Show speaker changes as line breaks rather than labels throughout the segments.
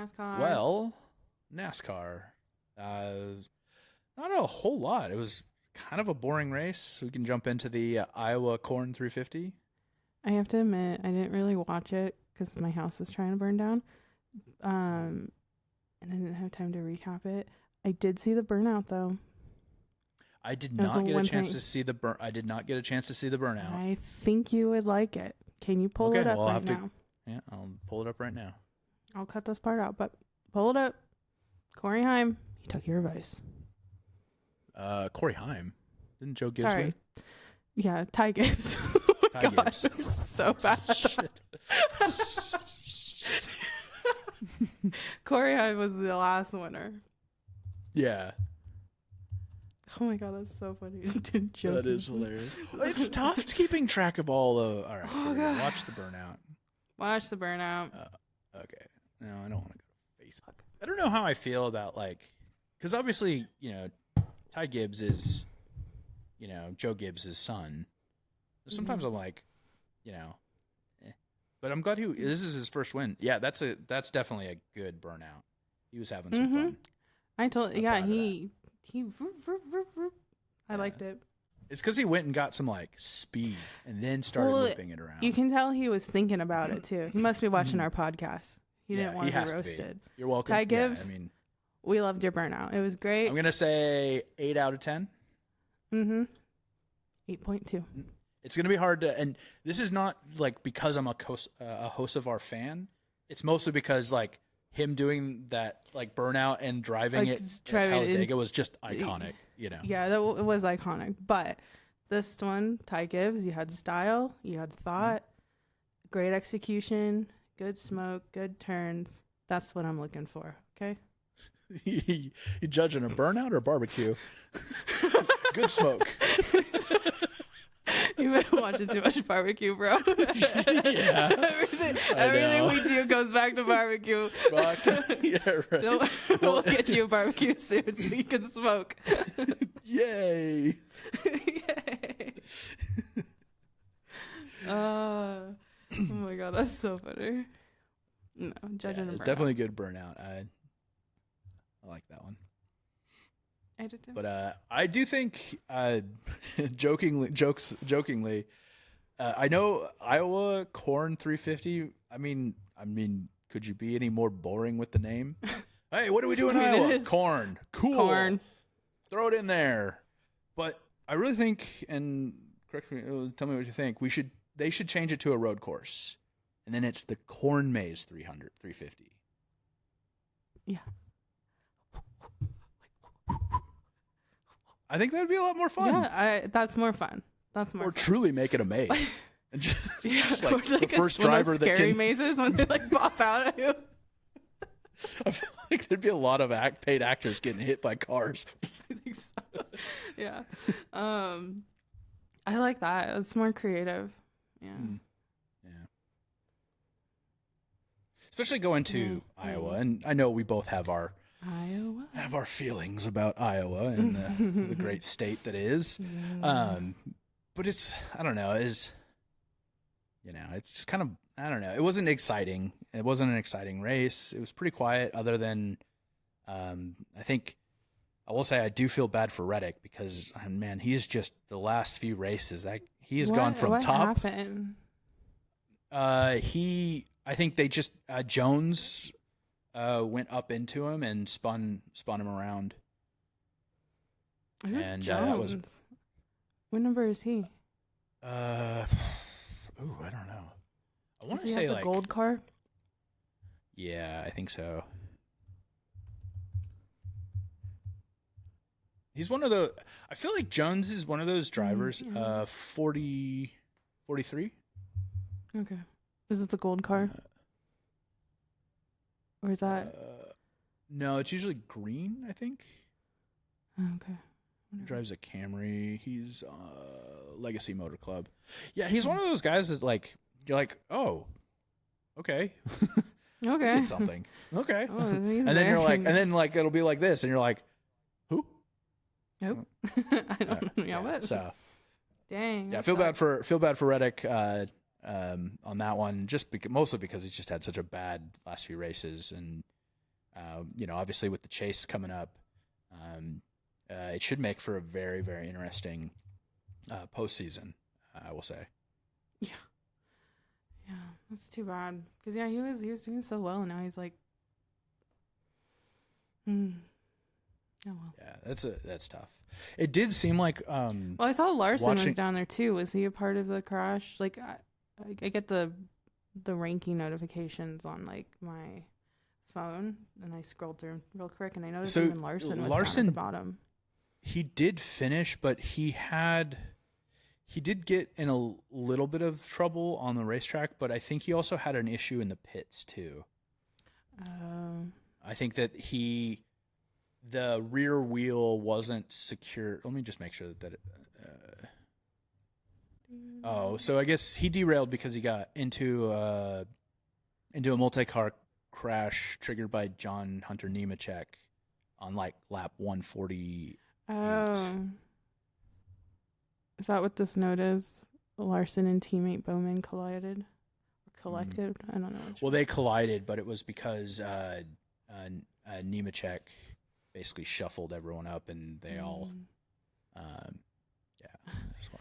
NASCAR.
Well, NASCAR. Not a whole lot. It was kind of a boring race. We can jump into the Iowa Corn 350.
I have to admit, I didn't really watch it because my house was trying to burn down. And I didn't have time to recap it. I did see the burnout though.
I did not get a chance to see the burnout.
I think you would like it. Can you pull it up right now?
Yeah, I'll pull it up right now.
I'll cut this part out, but pull it up. Corey Haim, he took your advice.
Corey Haim, didn't Joe Gibbs win?
Yeah, Ty Gibbs.
Ty Gibbs.
You're so bad. Corey Haim was the last winner.
Yeah.
Oh my god, that's so funny.
That is hilarious. It's tough keeping track of all the. All right, watch the burnout.
Watch the burnout.
Okay. No, I don't want to go to Facebook. I don't know how I feel about because obviously, Ty Gibbs is, Joe Gibbs' son. Sometimes I'm like, but I'm glad this is his first win. Yeah, that's definitely a good burnout. He was having some fun. I liked it. It's because he went and got some speed and then started whipping it around.
You can tell he was thinking about it too. He must be watching our podcast. He didn't want to be roasted.
You're welcome.
Ty Gibbs, we loved your burnout. It was great.
I'm gonna say 8 out of 10.
8.2.
It's gonna be hard to, and this is not because I'm a host of our fan. It's mostly because him doing that burnout and driving it at Talladega was just iconic.
Yeah, it was iconic. But this one, Ty Gibbs, you had style, you had thought, great execution, good smoke, good turns. That's what I'm looking for. Okay.
You judging a burnout or barbecue? Good smoke.
You've been watching too much barbecue, bro.
Yeah.
Everything we do goes back to barbecue.
Yeah, right.
We'll get you a barbecue soon so you can smoke.
Yay.
Yay. Oh my god, that's so funny. No, judging a burnout.
It's definitely a good burnout. I like that one.
I did too.
But I do think, jokingly, I know Iowa Corn 350. I mean, could you be any more boring with the name? Hey, what do we do in Iowa? Corn. Cool.
Corn.
Throw it in there. But I really think, and correct me, tell me what you think. They should change it to a road course, and then it's the Corn Maze 350.
Yeah.
I think that'd be a lot more fun.
Yeah, that's more fun. That's more.
Or
fun.
truly make it a maze. And just the first
one
driver
of
that
scary
can
mazes when they pop out at you.
I feel like there'd be a lot of paid actors getting hit by cars.
I think so. Yeah. I like that. It's more creative. Yeah.
Yeah. Especially going to Iowa, and I know we both have our feelings about Iowa and the great state that is. But I don't know, it's just kind of, I don't know. It wasn't exciting. It wasn't an exciting race. It was pretty quiet other than, I think, I will say I do feel bad for Reddick because, man, he's just the last few races that he has gone from
what
top.
What happened?
I think they just, Jones went up into him and spun him around.
Who's
and
Jones?
That was.
What number is he?
I don't know. I want to say
a gold car.
Yeah, I think so. He's one of the. I feel like Jones is one of those drivers. 43.
Okay, is it the gold car? Or is that?
No, it's usually green, I think.
Okay.
He drives a Camry. He's Legacy Motor Club. Yeah, he's one of those guys that you're like, oh, okay.
Okay.
Did something. Okay.
Oh,
and then you're like, it'll be like this, and you're like, who?
Nope. I don't know. Yeah, what?
So.
Dang.
Yeah, feel bad for Reddick on that one, mostly because he just had such a bad last few races, and Obviously with the chase coming up, it should make for a very, very interesting postseason, I will say.
Yeah. Yeah, that's too bad. Because, yeah, he was doing so well, and now he's like, oh, well.
Yeah, that's tough. It did seem like...
well, I saw Larson was down there, too. Was he a part of the crash? Like, I get the ranking notifications on, like, my phone, and I scrolled through real quick, and I noticed even Larson was down at the bottom.
He did finish, but he did get in a little bit of trouble on the racetrack, but I think he also had an issue in the pits, too. I think that the rear wheel wasn't secure. Let me just make sure that so I guess he derailed because he got into a multi-car crash triggered by John Hunter Nemechek on like lap 140.
Oh. Is that what this note is? Larson and teammate Bowman collided? Or collected? I don't know.
Well, they collided, but it was because Nemechek basically shuffled everyone up, and they all,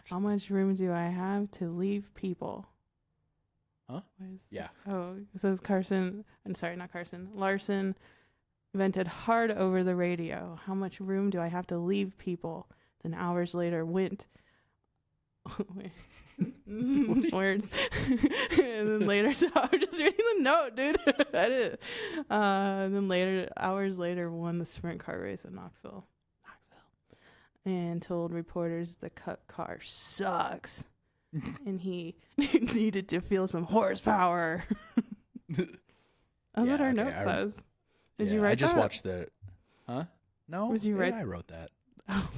How much room do I have to leave people?
Huh? Yeah.
Oh, it says Larson vented hard over the radio. How much room do I have to leave people? Then hours later went... words. And then later, so I was just reading the note, dude. I did. And then hours later, won the sprint car race at Knoxville, and told reporters the Cup car sucks, and he needed to feel some horsepower. That's what our note says. Did you write that?
I just watched the. Huh? No.
Did you write?
I wrote that.
Oh.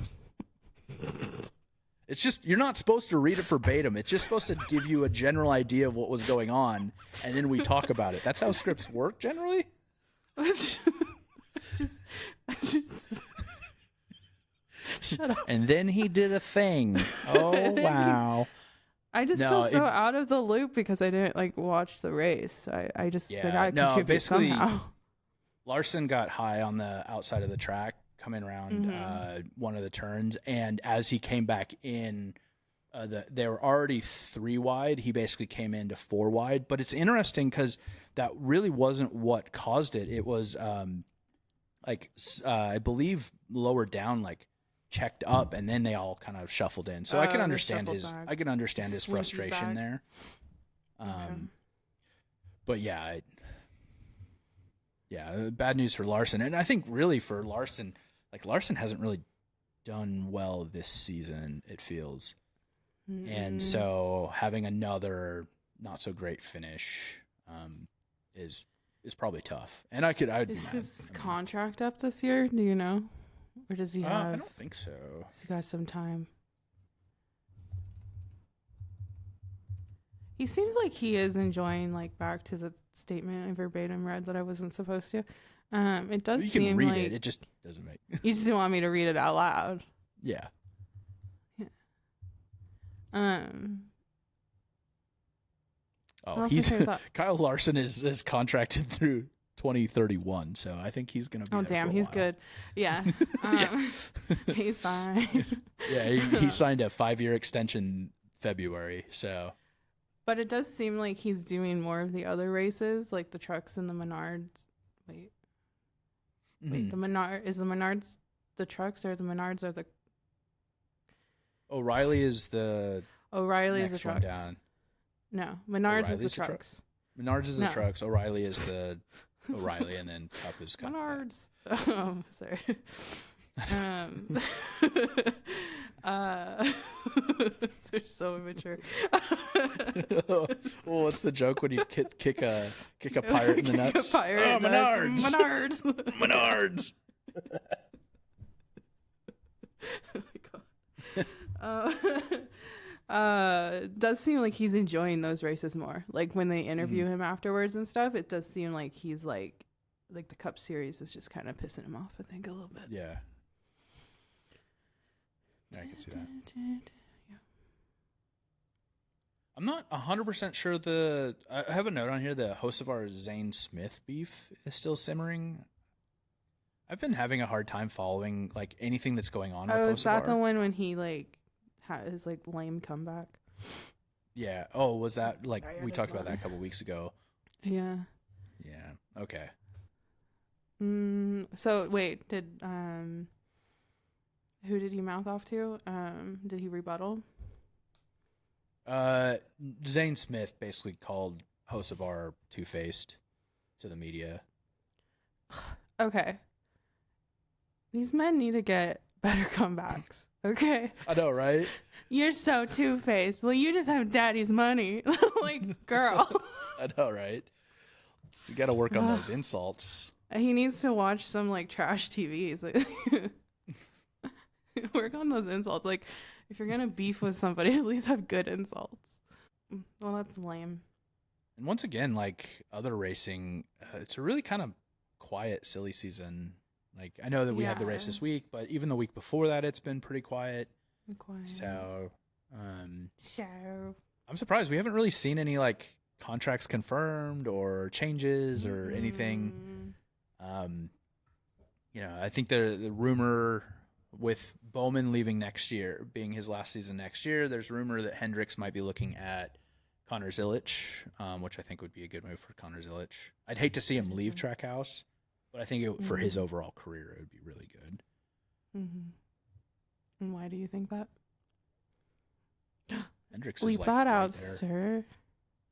It's just, you're not supposed to read it verbatim. It's just supposed to give you a general idea of what was going on, and then we talk about it. That's how scripts work generally.
just shut up.
And then he did a thing. Oh, wow.
I just feel so out of the loop because I didn't watch the race. I just gotta contribute somehow.
Larson got high on the outside of the track coming around one of the turns, and as he came back in, they were already 3 wide. He basically came into 4 wide, but it's interesting because that really wasn't what caused it. It was I believe lower down, checked up, and then they all kind of shuffled in. So I can understand his frustration there. But yeah, bad news for Larson, and I think really for Larson. Larson hasn't really done well this season, it feels. And so having another not so great finish is probably tough. And I'd
is his contract up this year? Do you know? Or does he have...
I don't think so.
He's got some time. He seems like he is enjoying, back to the statement I verbatim read that I wasn't supposed to. It does seem
you can read it. It just doesn't make...
You just want me to read it out loud.
Yeah. Kyle Larson is contracted through 2031, so I think he's going to be there
damn,
for a
he's
while.
Good. Yeah. He's fine.
Yeah, he signed a 5-year extension February, so...
But it does seem like he's doing more of the other races, like the trucks and the Menards. Wait, the Menards the trucks, or the Menards are the...
O'Reilly is the...
O'Reilly is the trucks.
Down.
No, Menards is the trucks.
Menards is the trucks. O'Reilly is the O'Reilly, and then Cup is Cup.
Menards. Oh, sorry. They're so immature.
Well, what's the joke when you kick a pirate in the nuts?
Menards.
Menards. Menards.
Oh my god. Does seem like he's enjoying those races more. Like when they interview him afterwards and stuff, it does seem like he's like the Cup Series is just kind of pissing him off, I think, a little bit.
Yeah. I can see that.
Yeah.
I'm not 100% sure I have a note on here. The Hocevar Zane Smith beef is still simmering. I've been having a hard time following like anything that's going on.
Oh,
with
is that
Hocevar.
the one when he like had his like lame comeback?
Yeah. Oh, was that like we talked about that a couple weeks ago?
Yeah.
Yeah. Okay.
So wait, did who did he mouth off to? Did he rebuttal?
Zane Smith basically called Hocevar two-faced to the media.
Okay. These men need to get better comebacks. Okay.
I know, right?
You're so two-faced. Well, you just have daddy's money. Like, girl.
I know, right? So you got to work on those insults.
He needs to watch some like trash TVs. Like, work on those insults. Like, if you're gonna beef with somebody, at least have good insults. Well, that's lame.
And once again, like other racing, it's a really kind of quiet, silly season. Like I know that we had the race this week, but even the week before that, it's been pretty quiet. So, I'm surprised we haven't really seen any like contracts confirmed or changes or anything. I think the rumor with Bowman leaving next year, being his last season next year, there's rumor that Hendricks might be looking at Connor Zilic, which I think would be a good move for Connor Zilic. I'd hate to see him leave Trackhouse, but I think for his overall career, it would be really good.
And why do you think that?
Hendricks
Bleep
is like
that
right
out,
there.
sir.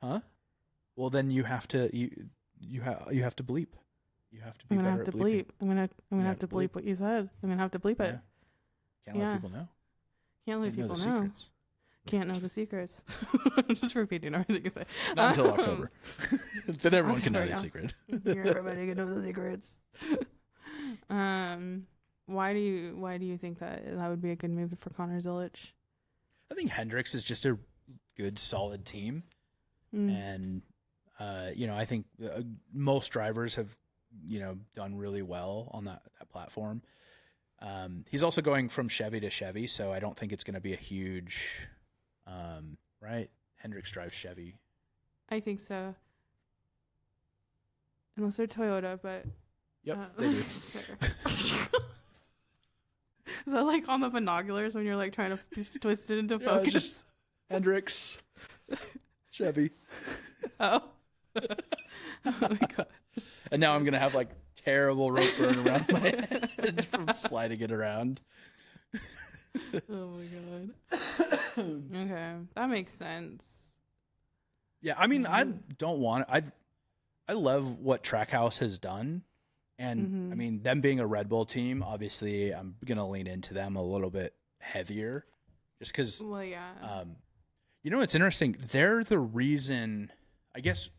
Huh? Well, then you have to you have to bleep. You have to be
I'm gonna
better
have to
at bleeping.
bleep. I'm gonna have to bleep what you said. I'm gonna have to bleep it.
Can't let people know.
Can't let people know.
Secrets.
Can't know the secrets. I'm just repeating everything you say.
Not until October. Then everyone can know the secret.
Everybody can know the secrets. Why do you think that would be a good move for Connor Zilic?
I think Hendricks is just a good, solid team, and I think most drivers have done really well on that platform. He's also going from Chevy to Chevy, so I don't think it's going to be a huge, right? Hendricks drives Chevy.
I think so. Unless they're Toyota, but...
Yep, they do.
Is that like on the binoculars when you're like trying to twist it into focus?
Just Hendricks, Chevy.
Oh. Oh my god.
And now I'm going to have like terrible rope burn around my head from sliding it around.
Oh my god. Okay, that makes sense.
Yeah, I mean, I don't want it. I love what Trackhouse has done. And I mean, them being a Red Bull team, obviously I'm going to lean into them a little bit heavier just because,
well, yeah.
It's interesting. They're the reason, I guess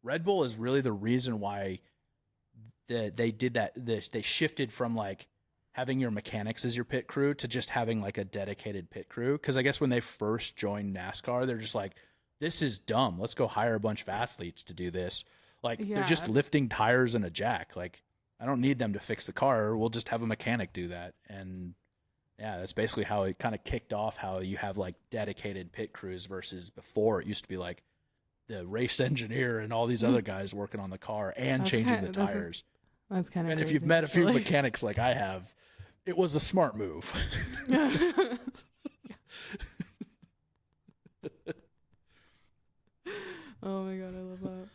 Red Bull is really the reason why they did that. They shifted from like having your mechanics as your pit crew to just having like a dedicated pit crew. Cause I guess when they first joined NASCAR, they're just like, this is dumb. Let's go hire a bunch of athletes to do this. Like they're just lifting tires and a jack. Like I don't need them to fix the car. We'll just have a mechanic do that. And yeah, that's basically how it kind of kicked off, how you have like dedicated pit crews versus before it used to be like the race engineer and all these other guys working on the car and changing the tires.
That's kind of
And
crazy,
if you've met a few mechanics like I have, it was a smart move.
Oh my god, I love that.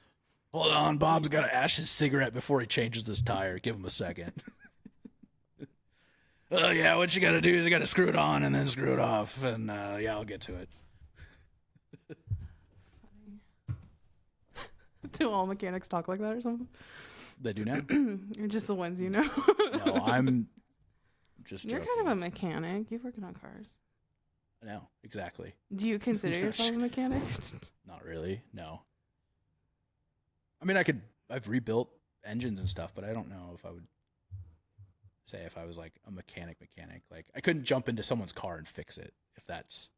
Hold on, Bob's got to ash his cigarette before he changes this tire. Give him a second. Oh, yeah, what you got to do is you got to screw it on and then screw it off. And, I'll get to it.
That's funny. Do all mechanics talk like that or something?
They do now?
You're just the ones you know.
No, I'm just
You're
joking.
kind of a mechanic. You've worked on cars.
No, exactly.
Do you consider yourself a mechanic?
Not really, no. I mean, I've rebuilt engines and stuff, but I don't know if I would say if I was like a mechanic. Like I couldn't jump into someone's car and fix it if that's.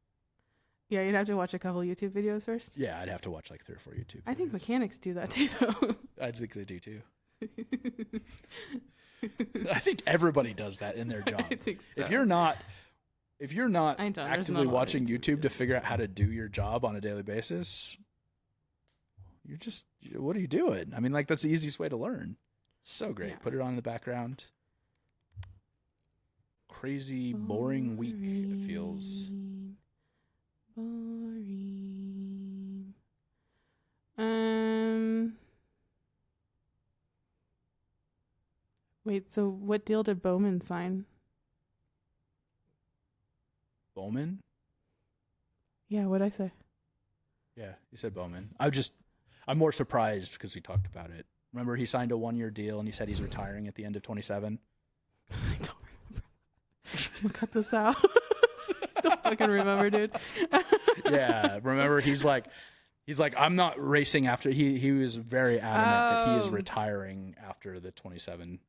Yeah, you'd have to watch a couple YouTube videos first.
Yeah, I'd have to watch like 3 or 4 YouTube videos.
I think mechanics do that too, though.
I think they do too. I think everybody does that in their job.
I think so.
If you're not actively watching YouTube to figure out how to do your job on a daily basis, you're just, what are you doing? I mean, like that's the easiest way to learn. So great.
Yeah.
Put it on in the background. crazy, boring week, it feels.
Boring. Wait, so what deal did Bowman sign?
Bowman?
Yeah, what'd I say?
Yeah, you said Bowman. I'm more surprised because we talked about it. Remember, he signed a 1-year deal and he said he's retiring at the end of 27.
I don't remember. We'll cut this out. Don't fucking remember, dude.
Yeah, remember he's like, I'm not racing after. He was very adamant that he is retiring after the 27.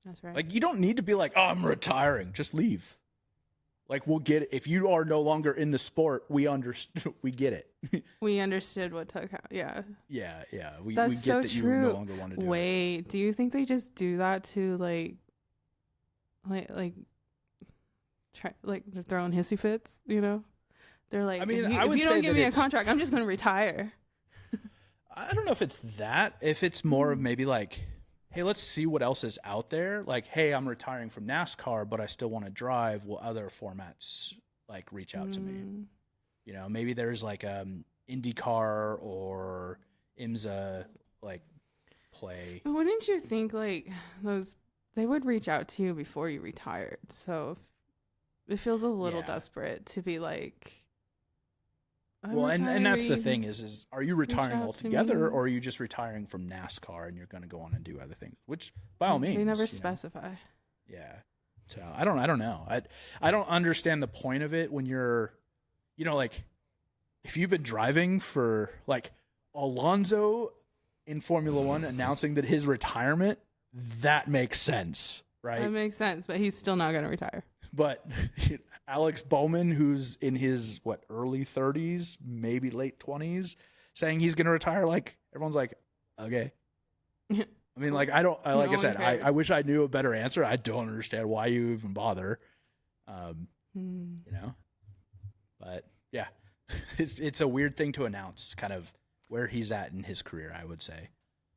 That's right.
Like, you don't need to be like, oh, I'm retiring. Just leave. Like, we'll get it. If you are no longer in the sport, we get it.
We understood what took out. Yeah.
Yeah. We
That's
get
so
that
true.
you no longer want to do it.
Wait, do you think they just do that to like try, like they're throwing hissy fits? You know, they're like,
I mean,
if
I would
you
say
don't give
that
me a contract, I'm just going to retire.
I don't know if it's that. If it's more of maybe like, hey, let's see what else is out there. Like, hey, I'm retiring from NASCAR, but I still want to drive. Will other formats like reach out to me? You know, maybe there's like IndyCar or IMSA like play.
But wouldn't you think like they would reach out to you before you retired? So it feels a little desperate to be like.
Well, and that's the thing is are you retiring altogether, or are you just retiring from NASCAR and you're going to go on and do other things? Which, by all means,
they never specify.
Yeah, so I don't know. I don't understand the point of it when you're, you know, like if you've been driving for like Alonso in Formula One announcing that his retirement, that makes sense, right?
That makes sense, but he's still not going to retire.
But Alex Bowman, who's in his early 30s, maybe late 20s, saying he's going to retire, like everyone's like, okay. I mean, like I wish I knew a better answer. I don't understand why you even bother. You know, but yeah, it's a weird thing to announce, kind of where he's at in his career. I would say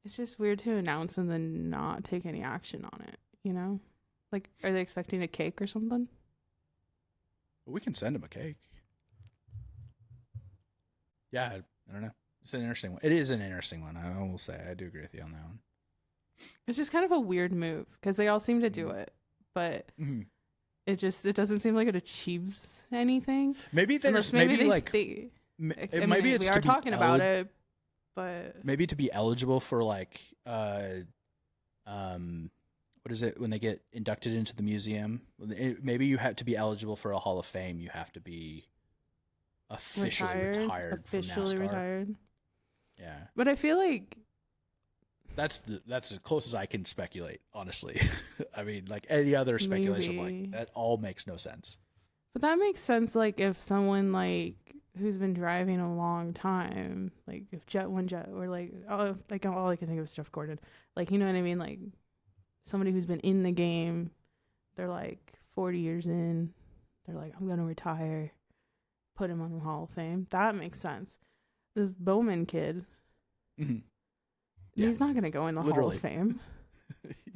it's just weird to announce and then not take any action on it. You know. Like, are they expecting a cake or something?
We can send him a cake. Yeah, I don't know. It's an interesting one. It is an interesting one. I will say. I do agree with you on that one.
It's just kind of a weird move because they all seem to do it, but it doesn't seem like it achieves anything.
Maybe there's maybe we are
talking about it, but
maybe to be eligible for like what is it when they get inducted into the museum? Maybe you have to be eligible for a Hall of Fame. You have to be officially retired from NASCAR.
Retired.
Yeah,
but I feel like
that's as close as I can speculate. Honestly, I mean, like any other speculation, like that all makes no sense.
But that makes sense. Like if someone like who's been driving a long time, like if Jet or like all I can think of is Jeff Gordon. Like you know what I mean, like. Somebody who's been in the game, they're like 40 years in, they're like, I'm going to retire, put him on the Hall of Fame. That makes sense. This Bowman kid, he's not going to go in the Hall of Fame.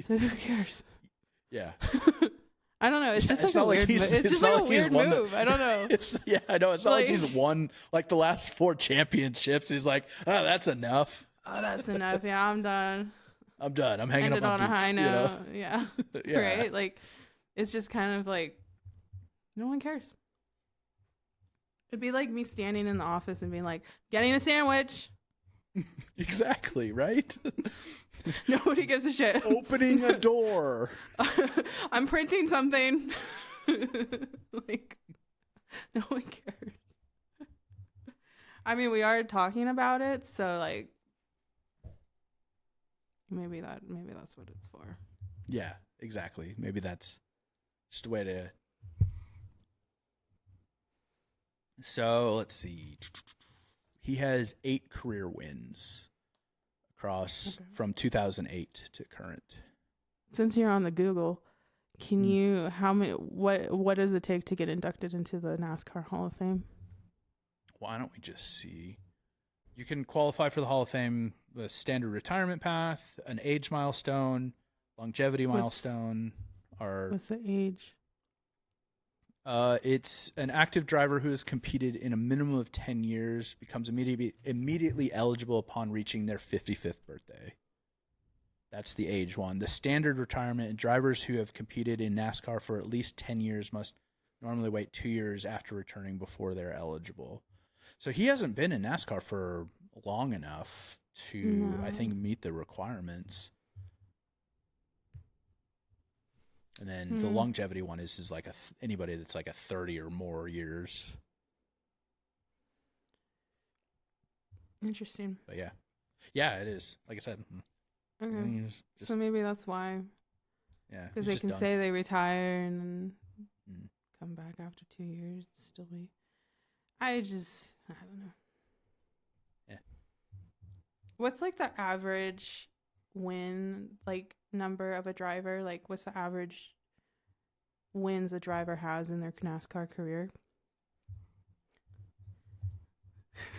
So who cares?
Yeah.
I don't know. It's just a weird move. It's just like a weird move. I don't know.
I know. It's not like he's won like the last 4 championships. He's like, oh, that's enough.
Oh, that's enough. Yeah, I'm done.
I'm done. I'm hanging
Ended
up
on
boots,
a high note.
You know?
Yeah.
Yeah.
Right? Like, it's just kind of like, no one cares. It'd be like me standing in the office and being like, getting a sandwich.
Exactly, right?
Nobody gives a shit.
Opening a door.
I'm printing something. Like, no one cares. I mean, we are talking about it, so like, maybe that's what it's for.
Yeah, exactly. Maybe that's just a way to. So let's see. He has 8 career wins across from 2008 to current.
Since you're on the Google, can you what does it take to get inducted into the NASCAR Hall of Fame?
Why don't we just see? You can qualify for the Hall of Fame with standard retirement path, an age milestone, longevity milestone, are.
What's the age?
It's an active driver who has competed in a minimum of 10 years becomes immediately eligible upon reaching their 55th birthday. That's the age one. The standard retirement, drivers who have competed in NASCAR for at least 10 years must normally wait 2 years after returning before they're eligible. So he hasn't been in NASCAR for long enough to, I think, meet the requirements. And then the longevity one is like anybody that's like a 30 or more years.
Interesting.
But yeah. Yeah, it is. Like I said.
Okay. So maybe that's why.
Yeah.
Because they can say they retire and then come back after 2 years and still be. I don't know.
Yeah.
What's like the average win like number of a driver? Like what's the average wins a driver has in their NASCAR career?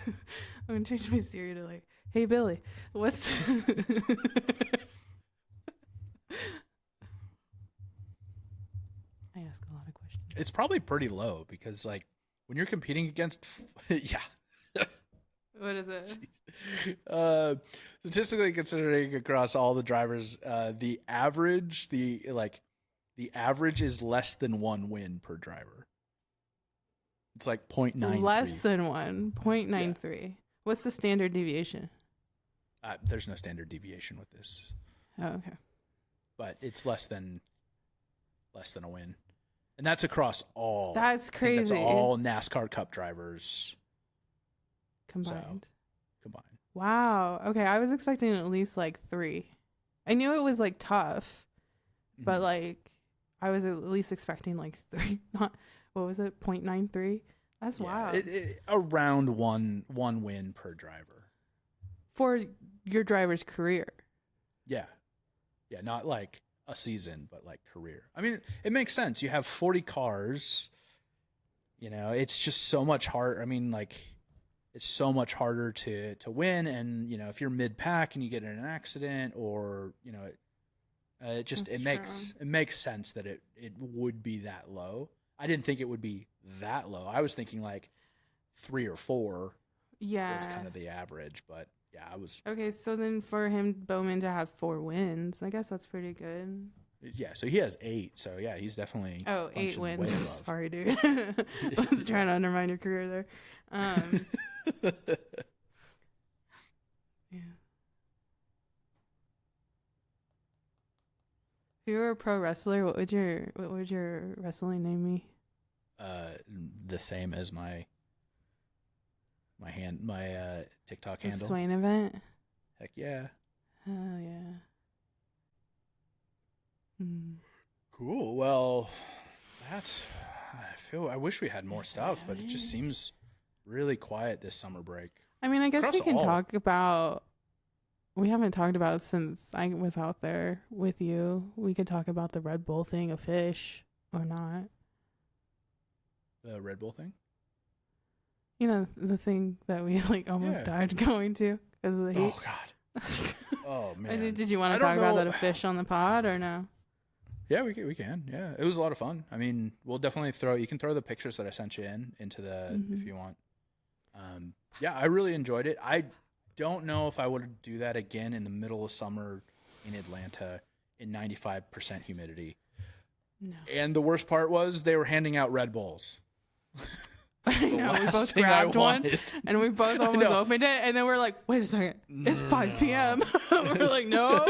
I'm gonna change my Siri to like, hey Billy, what's I ask a lot of questions.
It's probably pretty low because like when you're competing against yeah.
What is it?
Statistically considering across all the drivers, the average is less than one win per driver. It's like 0.93.
Less than 1.93. Yeah. What's the standard deviation?
There's no standard deviation with this.
Oh, okay.
But it's less than a win. And that's across all.
That's crazy.
That's all NASCAR Cup drivers.
Combined.
Wow.
Okay, I was expecting at least like 3. I knew it was like tough, but like I was at least expecting like 3. Not what was it? 0.93. That's wild.
Around one win per driver
for your driver's career.
Yeah, not like a season, but like career. I mean, it makes sense. You have 40 cars. You know, it's just so much harder. I mean, like. It's so much harder to win, and you know if you're mid-pack and you get in an accident, or you know, it makes sense that it would be that low. I didn't think it would be that low. I was thinking like 3 or 4.
Yeah,
was kind of the average, but yeah, I was
okay. So then for Bowman to have 4 wins, I guess that's pretty good.
Yeah, so he has 8. So yeah, he's definitely
8 wins. Sorry, dude. I was trying to undermine your career there. Yeah. If you were a pro wrestler, what would your wrestling name be?
The same as my TikTok handle.
Swain event.
Heck yeah.
Oh yeah.
Cool. Well, I wish we had more stuff, but it just seems really quiet this summer break.
I mean, I guess we can talk about. We haven't talked about since I was out there with you. We could talk about the Red Bull thing, a fish or not.
The Red Bull thing?
You know, the thing that we like almost died going to because of the heat.
Oh God. Oh man.
Did you want to talk about that a fish on the pod or no?
Yeah, we can. Yeah, it was a lot of fun. I mean, we'll definitely you can throw the pictures that I sent you into the if you want. Yeah, I really enjoyed it. I don't know if I would do that again in the middle of summer in Atlanta in 95% humidity. No. And the worst part was they were handing out Red Bulls.
I know, we both grabbed one and we both almost opened it and then we're like, wait a second, it's 5 p.m. We're like, no.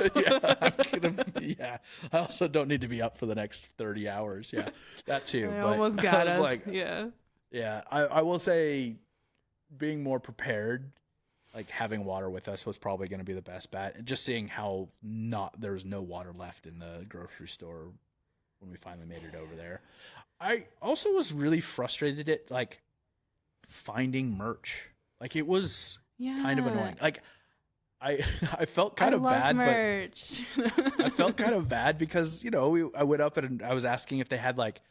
Yeah, I also don't need to be up for the next 30 hours. Yeah, that too.
They almost got us.
Like, yeah. I will say being more prepared, like having water with us was probably going to be the best bet. And just seeing how there was no water left in the grocery store when we finally made it over there. I also was really frustrated at like finding merch. Like it was kind of annoying. Like I felt kind of bad,
merch.
But I felt kind of bad because, you know, I went up and I was asking if they had like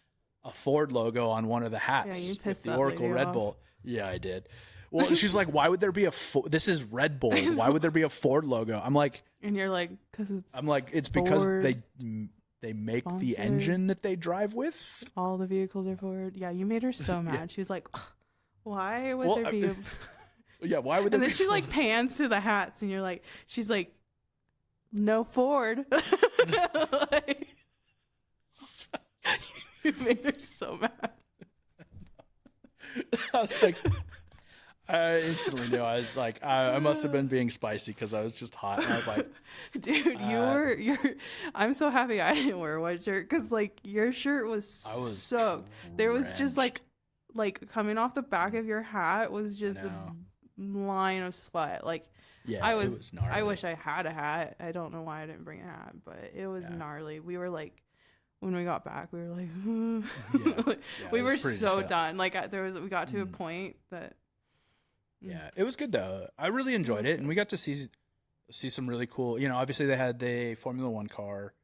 a Ford logo on one of the hats with the Oracle Red Bull. Yeah, I did. Well, she's like, why would there be this is Red Bull. Why would there be a Ford logo? I'm like,
and you're like, because it's
I'm like, it's because they make the
Sponsored.
engine that they drive with.
All the vehicles are Ford. Yeah, you made her so mad.
Yeah.
She was like, why would there be a...
Yeah, why would there
And
be
then she
Ford?
like pans to the hats and she's like, no Ford. Like, you made her so mad.
I was like, I instantly knew. I was like, I must have been being spicy because I was just hot. And I was like,
dude, you're. I'm so happy I didn't wear a white shirt because like your shirt was soaked. There was just like coming off the back of your hat was just a line of sweat. Like,
yeah, it was gnarly.
I wish I had a hat. I don't know why I didn't bring a hat, but it was gnarly. We were like, when we got back, we were like, we were so done. Like we got to a point that.
Yeah, it was good though. I really enjoyed it, and we got to see some really cool. You know, obviously they had the Formula One car.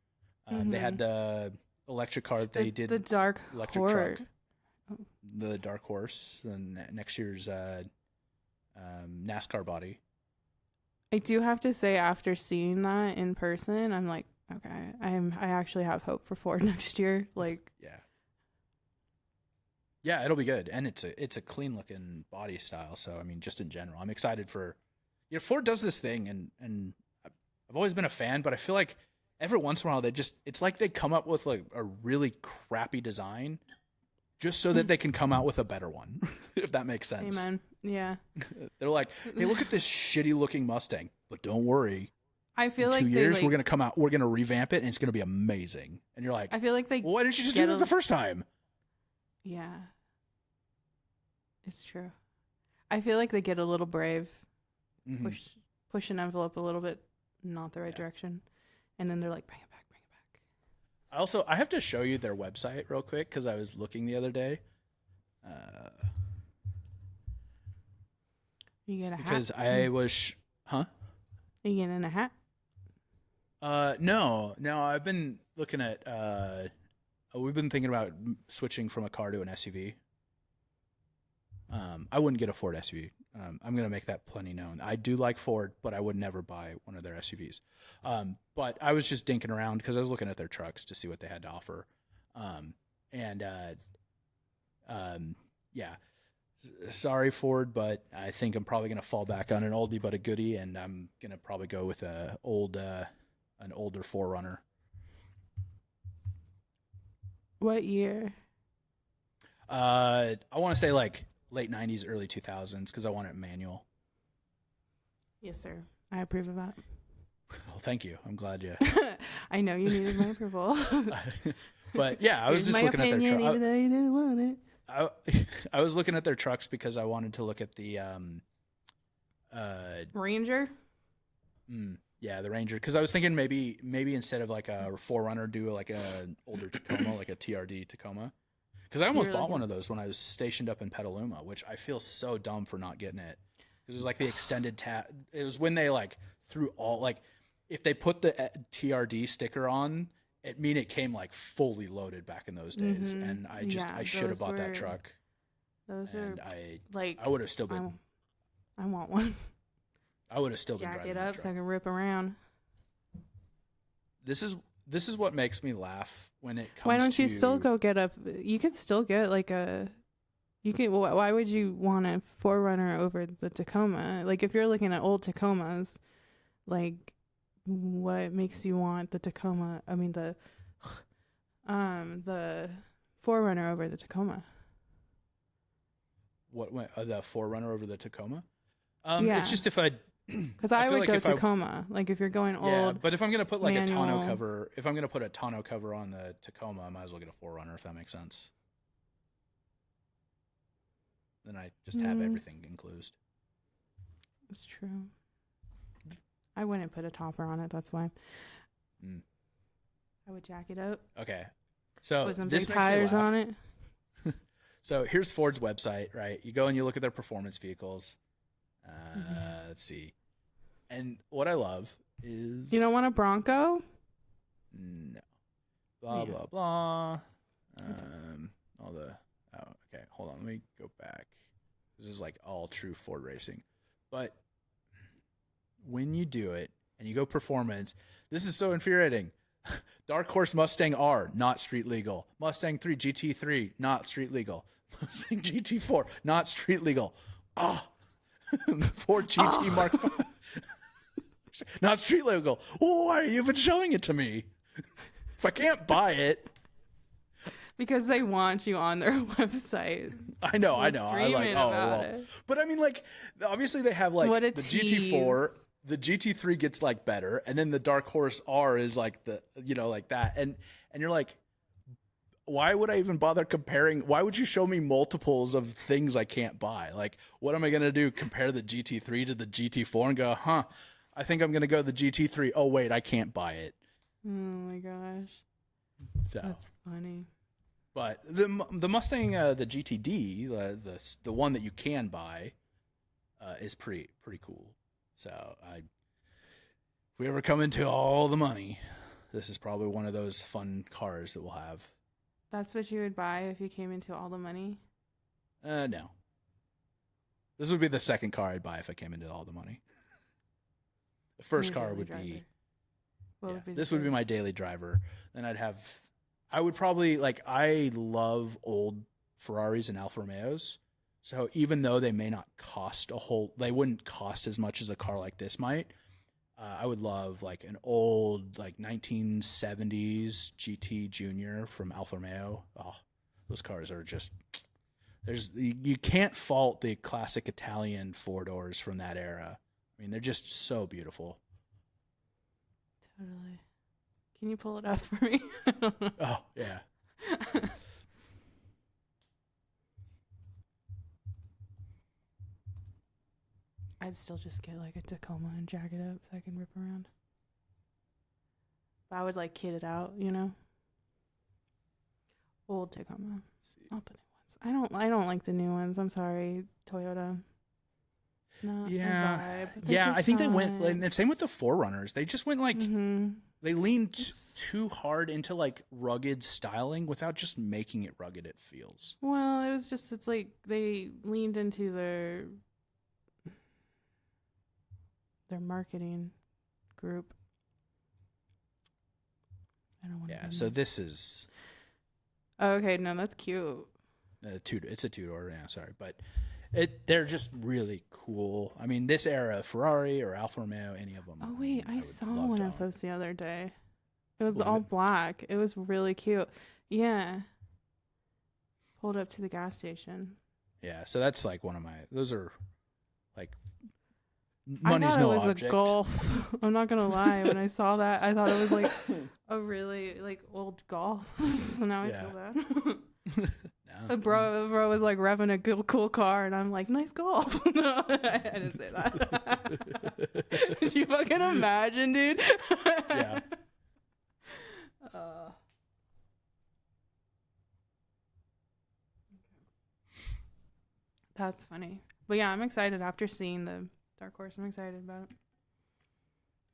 They had the electric car that they did.
The dark
electric
horse.
truck. The dark horse. And next year's NASCAR body.
I do have to say, after seeing that in person, I'm like, okay, I actually have hope for Ford next year. Like,
yeah, it'll be good, and it's a clean looking body style. So I mean, just in general, I'm excited for. You know, Ford does this thing, and I've always been a fan, but I feel like every once in a while it's like they come up with like a really crappy design, just so that they can come out with a better one, if that makes sense.
Amen. Yeah.
They're like, hey, look at this shitty looking Mustang, but don't worry.
I feel
in
like
2 years we're gonna revamp it, and it's gonna be amazing. And you're like,
I feel like
well, why didn't you just do it the first time?
Yeah. It's true. I feel like they get a little brave, push an envelope a little bit, not the right direction, and then they're like, bring it back.
I have to show you their website real quick because I was looking the other day.
You get a hat?
Because I was,
Are you getting a hat?
No. I've been looking at. We've been thinking about switching from a car to an SUV. I wouldn't get a Ford SUV. I'm gonna make that plenty known. I do like Ford, but I would never buy one of their SUVs. But I was just dinking around because I was looking at their trucks to see what they had to offer. Yeah. Sorry, Ford, but I think I'm probably gonna fall back on an oldie but a goodie, and I'm gonna probably go with an older 4Runner.
What year?
I want to say like late 90s, early 2000s, because I want it manual.
Yes, sir. I approve of that.
Well, thank you. I'm glad you.
I know you needed my approval.
But yeah, I was just looking at their truck.
Even though you didn't want it.
I was looking at their trucks because I wanted to look at the
Ranger.
Yeah, the Ranger. Because I was thinking maybe instead of like a 4Runner, do like an older Tacoma, like a TRD Tacoma. Because I almost bought one of those when I was stationed up in Petaluma, which I feel so dumb for not getting it. Because it was like the extended it was when they like threw all like if they put the TRD sticker on, it came like fully loaded back in those days, and I should have bought that truck.
Those
and
like
I would have still been.
I want one.
I would have still been
jack
driving
it up so I can rip around.
This is what makes me laugh when it comes.
Why don't you still go get a? You could still get like a. You can. Why would you want a 4Runner over the Tacoma? Like if you're looking at old Tacomas, like what makes you want the Tacoma? I mean the 4Runner over the Tacoma.
What the 4Runner over the Tacoma?
Yeah.
It's just if I.
Because I would go Tacoma. Like if you're going old. Yeah,
but if I'm gonna put like
manual,
a tonneau cover, if I'm gonna put a tonneau cover on the Tacoma, I might as well get a 4Runner if that makes sense. Then I just have everything enclosed.
It's true. I wouldn't put a topper on it. That's why. I would jack it up.
Okay, so
put some
this
big
makes
tires
me laugh.
on it.
So here's Ford's website, right? You go and you look at their performance vehicles. Let's see. And what I love is...
You don't want a Bronco?
No. Blah, blah, blah. Okay, hold on. Let me go back. This is like all true Ford racing. But when you do it and you go performance, this is so infuriating. Dark Horse Mustang R, not street legal. Mustang 3 GT3, not street legal. Mustang GT4, not street legal. Ford GT Mark V, not street legal. Why are you even showing it to me? If I can't buy it.
Because they want you on their website.
I know. I like, but I mean, like, obviously they have like the GT4, the GT3 gets like better, and then the Dark Horse R is like the, like that. And you're like, why would I even bother comparing? Why would you show me multiples of things I can't buy? Like, what am I going to do? Compare the GT3 to the GT4 and go, I think I'm going to go the GT3. Oh, wait, I can't buy it.
Oh my gosh.
So.
That's funny.
But the Mustang, the GTD, the one that you can buy, is pretty cool. So if we ever come into all the money, this is probably one of those fun cars that we'll have.
That's what you would buy if you came into all the money?
No. This would be the second car I'd buy if I came into all the money. The first car would be... This would be my daily driver. Then I would probably, like, I love old Ferraris and Alfa Romeos. So even though they may not cost they wouldn't cost as much as a car like this might, I would love like an old, like 1970s GT Junior from Alfa Romeo. Oh, those cars are just, you can't fault the classic Italian four-doors from that era. I mean, they're just so beautiful.
Totally. Can you pull it up for me?
Oh, yeah.
I'd still just get like a Tacoma and jack it up so I can rip around. But I would like kit it out, Old Tacoma. Not the new ones. I don't like the new ones. I'm sorry, Toyota. Not
yeah. Yeah, I think they went, like, same with the 4Runners. They just went like, they leaned too hard into like rugged styling without just making it rugged, it feels.
Well, it's like they leaned into their marketing group. I don't want to.
Yeah, so this is.
Oh, okay, no, that's cute.
It's a two-door, yeah, sorry, but they're just really cool. I mean, this era, Ferrari or Alfa Romeo, any of them.
Oh wait, I saw one of those the other day. It was all black. It was really cute. Yeah. Pulled up to the gas station.
Yeah, so that's like those are like money's no object.
I thought it was a Golf. I'm not gonna lie. When I saw that, I thought it was like a really like old Golf. So now I feel bad. No. Bro was like revving a cool car, and I'm like, nice Golf. No, I didn't say that. Did you fucking imagine, dude?
Yeah.
That's funny. But yeah, I'm excited after seeing the Dark Horse. I'm excited about it.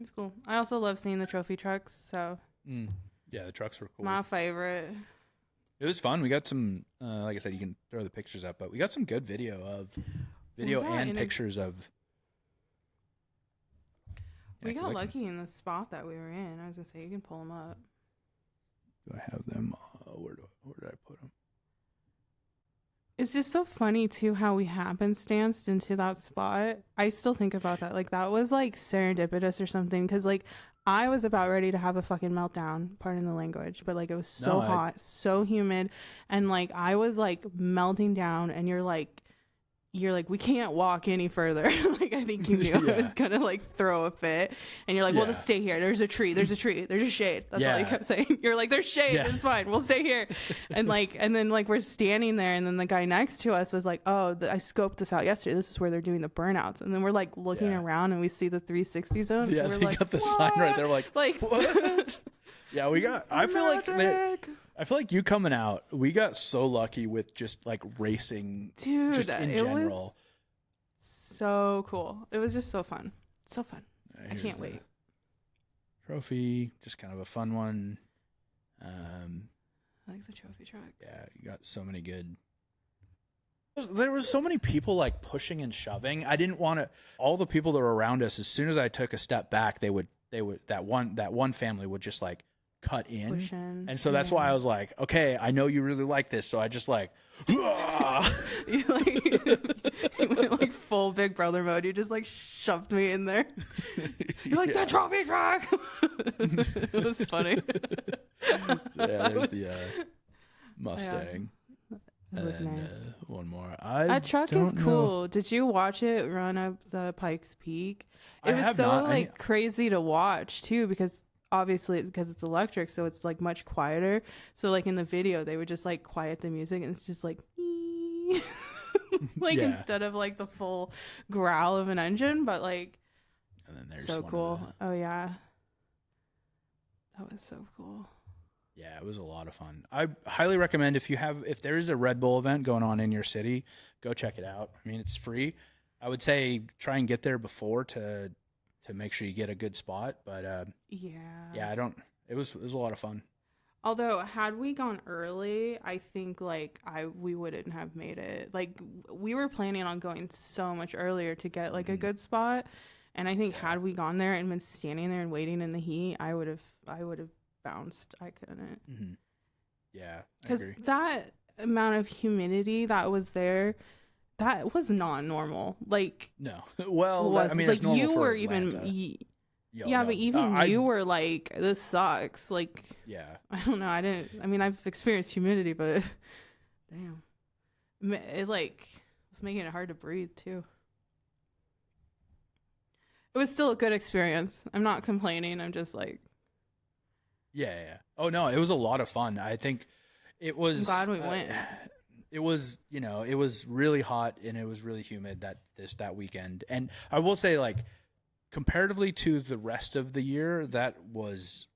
It's cool. I also love seeing the trophy trucks, so.
Yeah, the trucks were cool.
My favorite.
It was fun. We got some, like I said, you can throw the pictures up, but we got some good video and pictures of.
We got lucky in the spot that we were in. I was going to say, you can pull them up.
Do I have them? Where did I put them?
It's just so funny, too, how we happenstanced into that spot. I still think about that. Like, that was, like, serendipitous or something. Because, like, I was about ready to have a fucking meltdown, pardon the language. But, like, it was so hot, so humid. And, like, I was, like, melting down. And you're like, we can't walk any further. Like, I think you knew I was going to, like, throw a fit. And you're like, we'll just stay here. There's a tree. There's a shade. That's all you kept saying. You're like, there's shade. Yeah. It's fine. We'll stay here. And, like, and then, like, we're standing there. And then the guy next to us was like, oh, I scoped this out yesterday. This is where they're doing the burnouts. And then we're, like, looking around and we see the 360 zone.
Yeah,
and we're
they
like,
got the sign right there. Like, what? Yeah, we got, I feel like you coming out, we got so lucky with just, like, racing.
Dude,
just in general.
So cool. It was just so fun. So fun. I can't wait.
Trophy, just kind of a fun one.
I like the trophy trucks.
Yeah, you got so many good. There was so many people like pushing and shoving. I didn't want to. All the people that were around us, as soon as I took a step back, they would that one family would just like cut in.
Push in.
And so that's why I was like, okay, I know you really like this. So I just like,
you went like full Big Brother mode. You just like shoved me in there. You're like, the trophy truck. It was funny.
There's the Mustang.
That looked nice.
One more.
That truck is cool. Did you watch it run up the Pikes Peak? It was so crazy to watch too, because obviously because it's electric, so it's like much quieter. So like in the video, they would just like quiet the music, and it's just like like instead of like the full growl of an engine, but like,
and then there's
so cool. Oh yeah, that was so cool.
Yeah, it was a lot of fun. I highly recommend if there is a Red Bull event going on in your city, go check it out. I mean, it's free. I would say try and get there before to make sure you get a good spot. But it was a lot of fun.
Although had we gone early, I think like we wouldn't have made it. Like we were planning on going so much earlier to get like a good spot, and I think had we gone there and been standing there and waiting in the heat, I would have bounced. I couldn't.
Mm-hmm. Yeah,
because that amount of humidity that was there, that was not normal. Like
no, well, I mean,
like
you
were
Atlanta.
even. But even you were like, this sucks. Like, I don't know. I mean, I've experienced humidity, but damn, it like was making it hard to breathe too. It was still a good experience. I'm not complaining. I'm just like,
yeah. Oh no, it was a lot of fun. I think it was.
I'm glad we went.
It was, it was really hot and it was really humid that weekend. And I will say, like, comparatively to the rest of the year, that was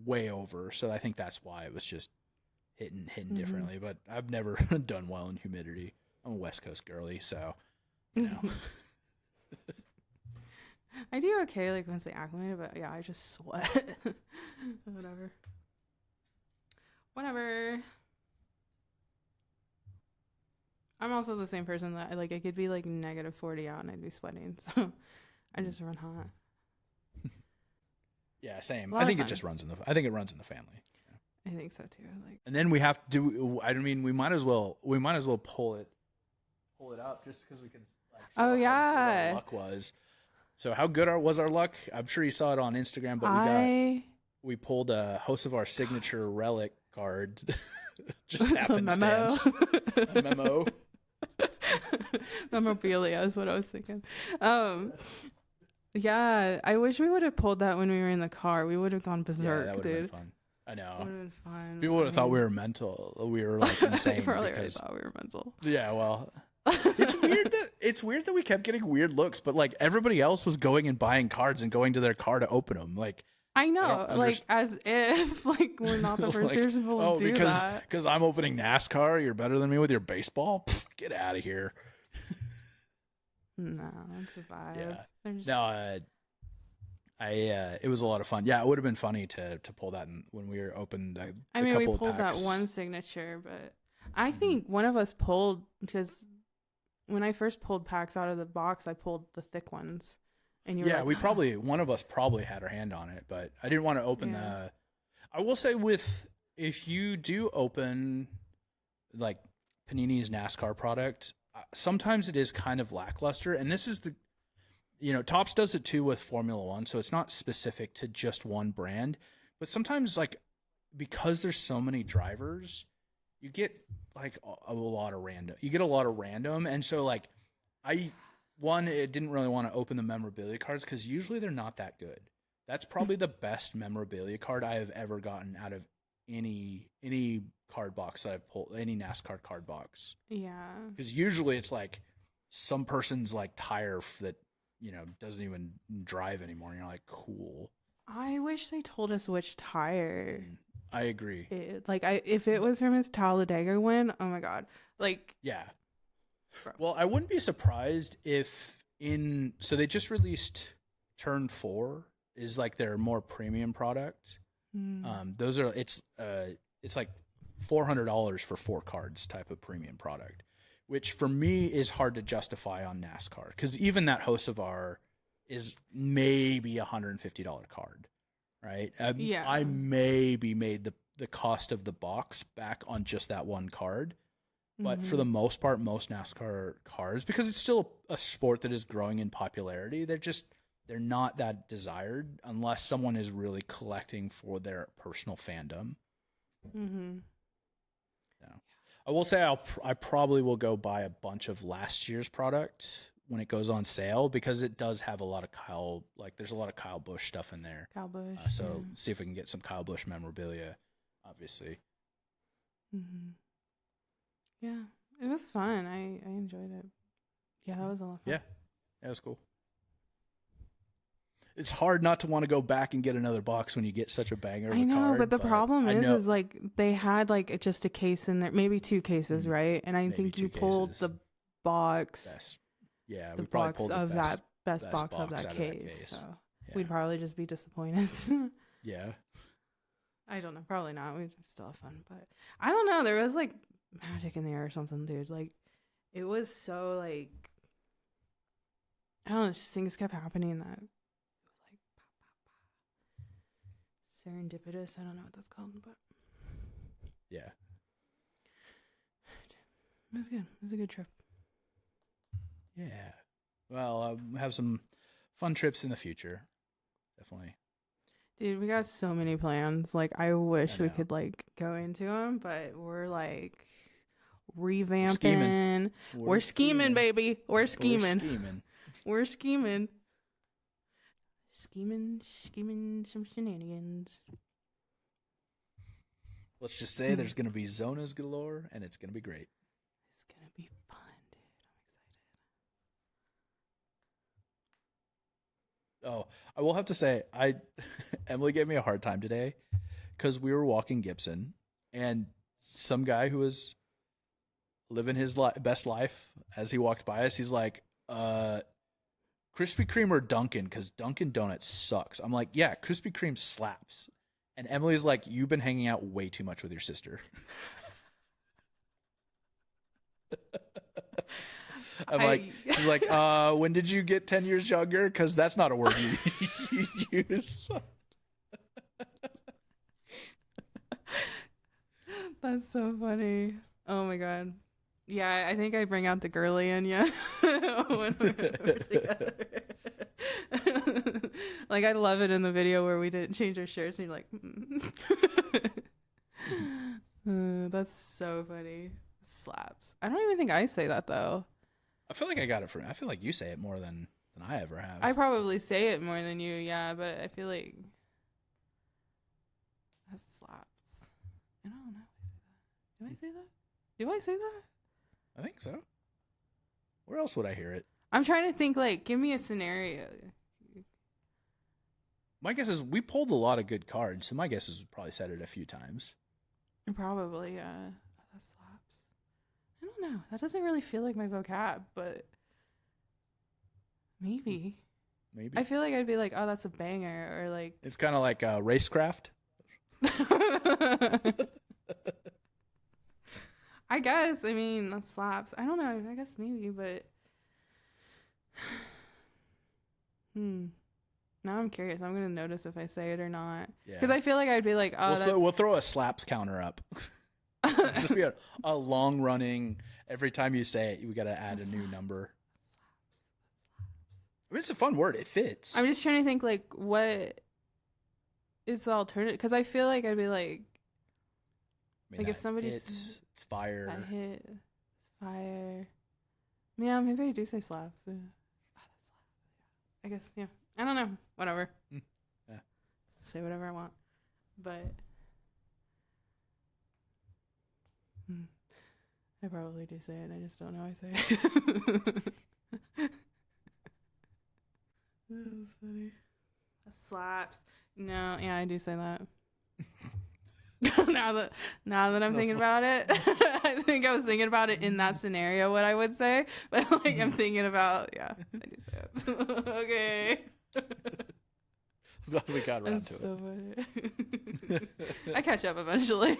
way over. So I think that's why it was just hitting differently. But I've never done well in humidity. I'm a West Coast girly, so
I do okay like once they acclimated, but yeah, I just sweat. Whatever. I'm also the same person that I could be like -40 out and I'd be sweating, so I just run hot.
Yeah, same. I think it just runs in the family.
I think so too. Like,
and then we have to do. I mean, we might as well pull it up just because we can. Like, show how good our luck was. So how good was our luck? I'm sure you saw it on Instagram, but we pulled a Hocevar signature relic card. Just happenstance. A memo.
Memorabilia is what I was thinking. Yeah, I wish we would have pulled that when we were in the car. We would have gone berserk,
that would
dude.
have been fun. I know.
Would have been fun.
People would have thought we were mental. We were like insane.
They probably thought we were mental.
Yeah, well, it's weird that we kept getting weird looks, but like everybody else was going and buying cards and going to their car to open them. Like,
I know, like as if like we're not the first people to do that.
Because I'm opening NASCAR, you're better than me with your baseball. Pfft, get out of here.
No, that's a vibe.
Yeah. It was a lot of fun. Yeah, it would have been funny to pull that when we were open.
We pulled that one signature, but I think one of us pulled, because when I first pulled packs out of the box, I pulled the thick ones. And one of us probably had our hand on it, but I didn't want to open the. I will say, if you do open like Panini's NASCAR product, sometimes it is kind of lackluster, and this is Topps does it too with Formula One, so it's not specific to just one brand. But sometimes, like, because there's so many drivers, you get like a lot of random. And so like I didn't really want to open the memorabilia cards because usually they're not that good. That's probably the best memorabilia card I have ever gotten out of any card box that I've pulled, any NASCAR card box. Yeah.
Because usually it's like some person's like tire that, doesn't even drive anymore. And you're like, cool. I
wish they told us which tire.
I agree.
If it was from his Talladega win, oh my God.
Yeah. Bro. Well, I wouldn't be surprised if so they just released Turn 4 is like their more premium product. Those are, it's like $400 for 4 cards type of premium product, which for me is hard to justify on NASCAR. Cause even that Hocevar is maybe $150 card. right?
Yeah.
I maybe made the cost of the box back on just that one card. But for the most part, most NASCAR cars, because it's still a sport that is growing in popularity, they're not that desired unless someone is really collecting for their personal fandom.
Mm-hmm.
Yeah. I will say I probably will go buy a bunch of last year's product when it goes on sale, because it does have a lot of there's a lot of Kyle Busch stuff in there.
Kyle Busch.
So see if we can get some Kyle Busch memorabilia, obviously.
Mm-hmm. Yeah, it was fun. I enjoyed it. Yeah, that was a lot of fun.
Yeah, that was cool. It's hard not to want to go back and get another box when you get such a banger of a card.
I know, but the problem is like they had like just a case in there, maybe 2 cases, right? And I think you pulled the box.
We probably pulled the
best box of that case. So we'd probably just be disappointed.
Yeah.
I don't know. Probably not. We'd still have fun, but I don't know. There was like magic in the air or something, dude. Like it was so like, I don't know, just things kept happening that it was like serendipitous. I don't know what that's called, but
yeah,
it was good. It was a good trip.
Yeah. Well, have some fun trips in the future. Definitely.
Dude, we got so many plans. Like, I wish we could, like, go into them, but we're, like, revamping. We're scheming, baby. We're scheming. We're scheming. Scheming some shenanigans.
Let's just say there's going to be Zonas galore, and it's going to be great.
It's going to be fun, dude. I'm excited.
Oh, I will have to say, Emily gave me a hard time today because we were walking Gibson, and some guy who was living his best life as he walked by us, he's like, Krispy Kreme or Dunkin', because Dunkin' Donuts sucks. I'm like, yeah, Krispy Kreme slaps. And Emily's like, you've been hanging out way too much with your sister. She's like, when did you get 10 years younger? Because that's not a word you use.
That's so funny. Oh my God. Yeah, I think I bring out the girly in you when we're together. Like, I love it in the video where we didn't change our shirts and you're like, that's so funny. Slaps. I don't even think I say that though.
I feel like I feel like you say it more than I ever have.
I probably say it more than you, yeah, but I feel like that slaps. I don't know. Do I say that? Do I say that?
I think so. Where else would I hear it?
I'm trying to think, like, give me a scenario.
My guess is we pulled a lot of good cards, so my guess is we probably said it a few times.
Probably, yeah. That slaps. I don't know. That doesn't really feel like my vocab, but maybe. I feel like I'd be like, oh, that's a banger, or like...
It's kind of like racecraft.
I guess. I mean, that slaps. I don't know. I guess maybe, but... Now I'm curious. I'm going to notice if I say it or not. Because I feel like I'd be like, oh,
we'll throw a slaps counter up. Just be a long-running... Every time you say it, we got to add a new number. I mean, it's a fun word. It fits.
I'm just trying to think, like, what is the alternative? Because I feel like I'd be like... like, if somebody...
It's fire.
I hit. It's fire. Yeah, maybe I do say slaps. Oh, that's slap. I guess, yeah. I don't know. Whatever.
Yeah.
Say whatever I want. But I probably do say it. I just don't know I say it. That's funny. That slaps. No, yeah, I do say that. now that I'm thinking about it, I think I was thinking about it in that scenario, what I would say, but like I'm thinking about, yeah, I do say it. Okay.
I'm glad we got around to it.
So funny. I catch up eventually.